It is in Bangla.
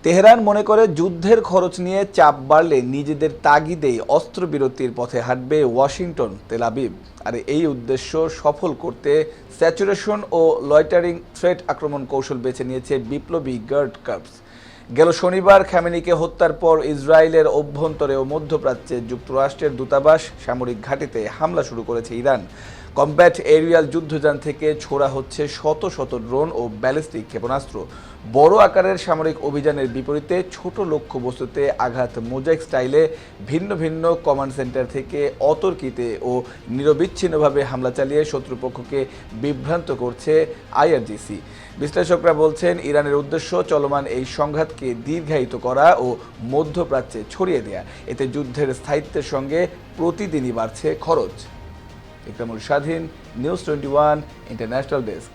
তেহরান মনে করে যুদ্ধের খরচ নিয়ে চাপ বাড়লে নিজেদের তাগিদেই অস্ত্রবিরতির পথে হাঁটবে ওয়াশিংটন তেল আবিব। আর এই উদ্দেশ্য সফল করতে স্যাচুরেশন ও লয়টারিং থ্রেট আক্রমণ কৌশল বেছে নিয়েছে বিপ্লবী গার্ড কর্পস। গেল শনিবার খামেনিকে হত্যার পর ইসরায়েলের অভ্যন্তরে ও মধ্যপ্রাচ্যে যুক্তরাষ্ট্রের দূতাবাস, সামরিক ঘাঁটিতে হামলা শুরু করেছে ইরান। কমব্যাট এরিয়াল যুদ্ধযান থেকে ছোড়া হচ্ছে শত শত ড্রোন ও ব্যালিস্টিক ক্ষেপণাস্ত্র। বড় আকারের সামরিক অভিযানের বিপরীতে ছোট লক্ষ্যবস্তুতে আঘাত মোজাইক স্টাইলে ভিন্ন ভিন্ন কমান্ড সেন্টার থেকে অতর্কিতে ও নিরবিচ্ছিন্নভাবে হামলা চালিয়ে শত্রুপক্ষকে বিভ্রান্ত করছে আইআরজিসি। বিশ্লেষকরা বলছেন, ইরানের উদ্দেশ্য চলমান এই সংঘাতকে দীর্ঘায়িত করা ও মধ্যপ্রাচ্যে ছড়িয়ে দেয়া। এতে যুদ্ধের স্থায়িত্বের সঙ্গে প্রতিদিনই বাড়ছে খরচ। ইকরামুল স্বাধীন, নিউজ 21 ইন্টারন্যাশনাল ডেস্ক।